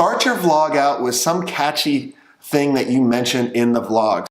Start your vlog out with some catchy thing that you mentioned in the vlog.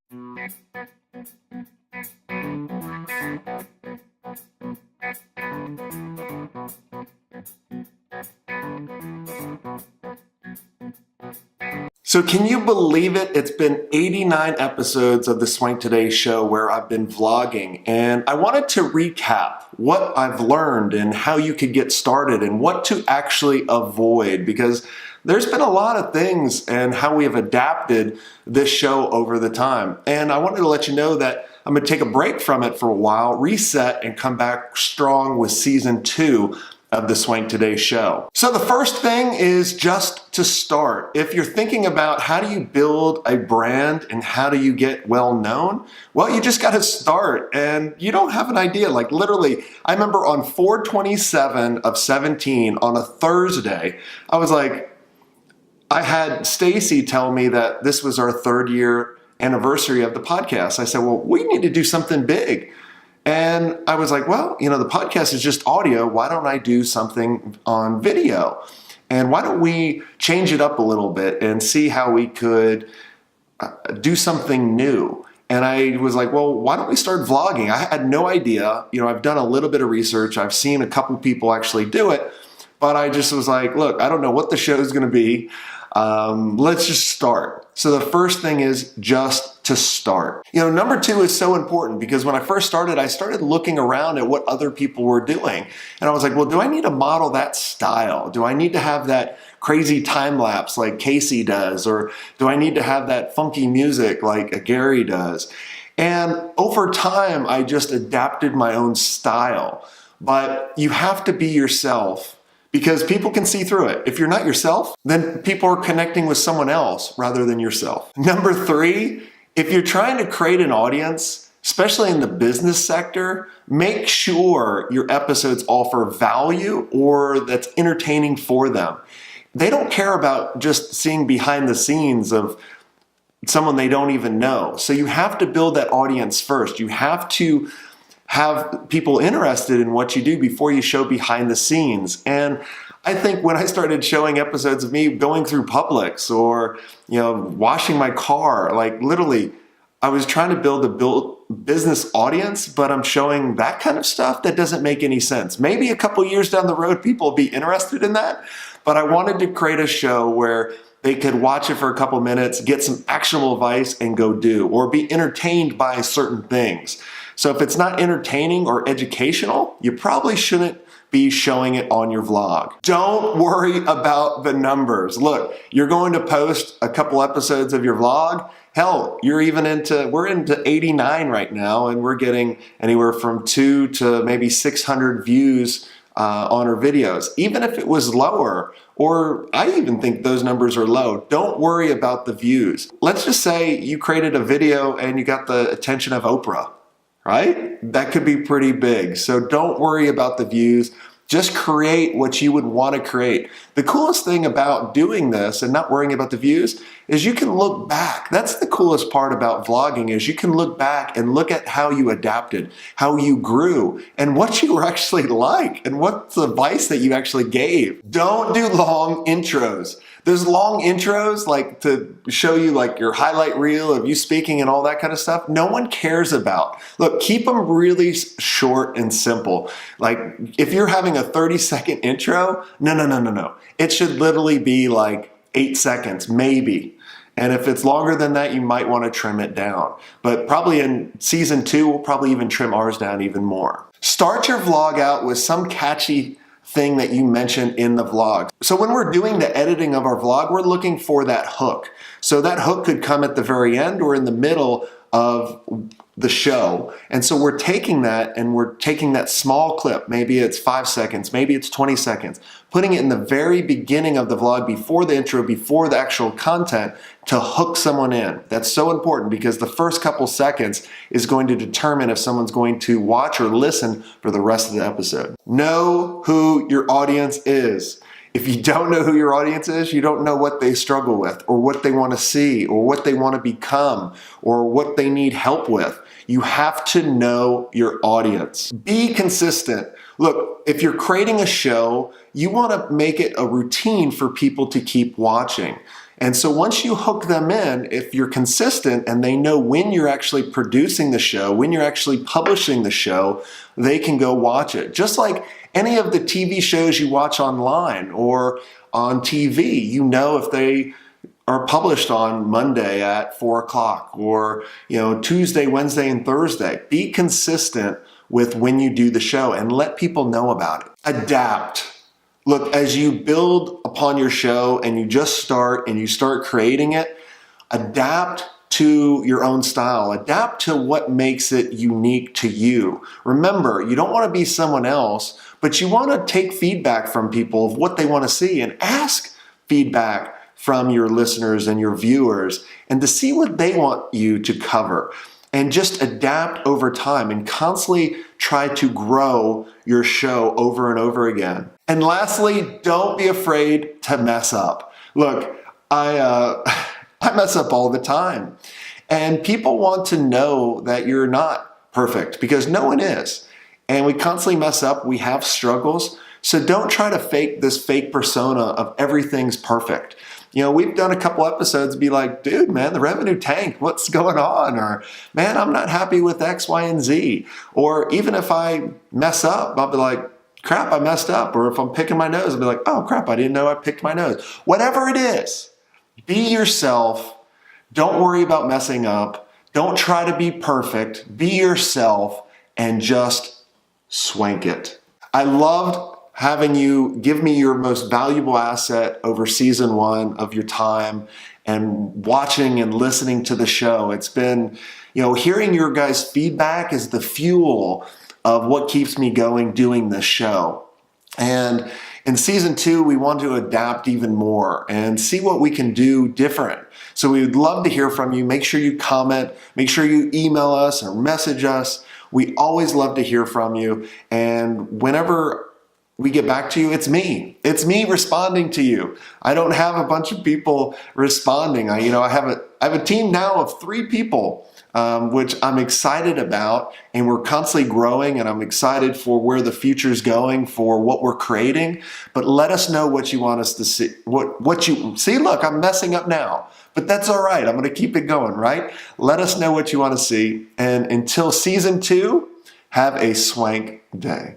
So can you believe it? It's been 89 episodes of the SwenkToday show where I've been vlogging, and I wanted to recap what I've learned and how you could get started and what to actually avoid, because there's been a lot of things and how we have adapted this show over the time. And I wanted to let you know that I'm going to take a break from it for a while, reset, and come back strong with season 2 of the SwenkToday show. So the first thing is just to start. If you're thinking about how do you build a brand and how do you get well known, well, you just got to start, and you don't have an idea. Like literally, I remember on 4/27 of 17 on a Thursday, I was like, I had Stacy tell me that this was our 3rd year anniversary of the podcast. I said, well, we need to do something big. And I was like, well, you know, the podcast is just audio. Why don't I do something on video? And why don't we change it up a little bit and see how we could do something new? And I was like, well, why don't we start vlogging? I had no idea. You know, I've done a little bit of research. I've seen a couple people actually do it. But I just was like, look, I don't know what the show is going to be. Let's just start. So the first thing is just to start. You know, number 2 is so important, because when I first started, I started looking around at what other people were doing. And I was like, well, do I need to model that style? Do I need to have that crazy time lapse like Casey does? Or do I need to have that funky music like Gary does? And over time, I just adapted my own style. But you have to be yourself, because people can see through it. If you're not yourself, then people are connecting with someone else rather than yourself. Number 3, if you're trying to create an audience, especially in the business sector, make sure your episodes offer value or that's entertaining for them. They don't care about just seeing behind the scenes of someone they don't even know. So you have to build that audience first. You have to have people interested in what you do before you show behind the scenes. And I think when I started showing episodes of me going through Publix or, you know, washing my car, like literally, I was trying to build a business audience, but I'm showing that kind of stuff that doesn't make any sense. Maybe a couple years down the road, people will be interested in that, but I wanted to create a show where they could watch it for a couple minutes, get some actionable advice, and go do, or be entertained by certain things. So if it's not entertaining or educational, you probably shouldn't be showing it on your vlog. Don't worry about the numbers. Look, you're going to post a couple episodes of your vlog. Hell, we're into 89 right now, and we're getting anywhere from 2 to maybe 600 views on our videos. Even if it was lower, or I even think those numbers are low, don't worry about the views. Let's just say you created a video and you got the attention of Oprah, right? That could be pretty big. So don't worry about the views. Just create what you would want to create. The coolest thing about doing this and not worrying about the views is you can look back. That's the coolest part about vlogging, is you can look back and look at how you adapted, how you grew, and what you were actually like, and what's the advice that you actually gave. Don't do long intros. There's long intros like to show you like your highlight reel of you speaking and all that kind of stuff. No one cares about. Look, keep them really short and simple. Like if you're having a 30-second intro, no. It should literally be like 8 seconds, maybe. And if it's longer than that, you might want to trim it down. But probably in season 2, we'll probably even trim ours down even more. Start your vlog out with some catchy thing that you mentioned in the vlog. So when we're doing the editing of our vlog, we're looking for that hook. So that hook could come at the very end or in the middle of the show. And so we're taking that and we're taking that small clip, maybe it's 5 seconds, maybe it's 20 seconds, putting it in the very beginning of the vlog before the intro, before the actual content, to hook someone in. That's so important because the first couple seconds is going to determine if someone's going to watch or listen for the rest of the episode. Know who your audience is. If you don't know who your audience is, you don't know what they struggle with or what they want to see or what they want to become or what they need help with. You have to know your audience. Be consistent. Look, if you're creating a show, you want to make it a routine for people to keep watching. And so once you hook them in, if you're consistent and they know when you're actually producing the show, when you're actually publishing the show, they can go watch it. Just like any of the TV shows you watch online or on TV, you know if they are published on Monday at 4 o'clock or Tuesday, Wednesday, and Thursday. Be consistent with when you do the show and let people know about it. Adapt. Look, as you build upon your show and you just start and you start creating it, adapt to your own style. Adapt to what makes it unique to you. Remember, you don't want to be someone else, but you want to take feedback from people of what they want to see and ask feedback from your listeners and your viewers and to see what they want you to cover. And just adapt over time and constantly try to grow your show over and over again. And lastly, don't be afraid to mess up. Look, I mess up all the time. And people want to know that you're not perfect because no one is. And we constantly mess up. We have struggles. So don't try to fake this fake persona of everything's perfect. We've done a couple episodes be like, dude, man, the revenue tanked. What's going on? Or, man, I'm not happy with X, Y, and Z. Or even if I mess up, I'll be like, crap, I messed up. Or if I'm picking my nose, I'll be like, oh, crap, I didn't know I picked my nose. Whatever it is, be yourself. Don't worry about messing up. Don't try to be perfect. Be yourself and just swank it. I loved having you give me your most valuable asset over season 1 of your time and watching and listening to the show. It's been, hearing your guys' feedback is the fuel of what keeps me going doing this show. And in season 2, we want to adapt even more and see what we can do different. So we would love to hear from you. Make sure you comment, make sure you email us or message us. We always love to hear from you. And whenever we get back to you, it's me. It's me responding to you. I don't have a bunch of people responding. I have a team now of 3 people, which I'm excited about, and we're constantly growing, and I'm excited for where the future's going, for what we're creating. But let us know what you want us to see. What you see? Look, I'm messing up now, but that's all right. I'm going to keep it going, right? Let us know what you want to see, and until season 2, have a swank day.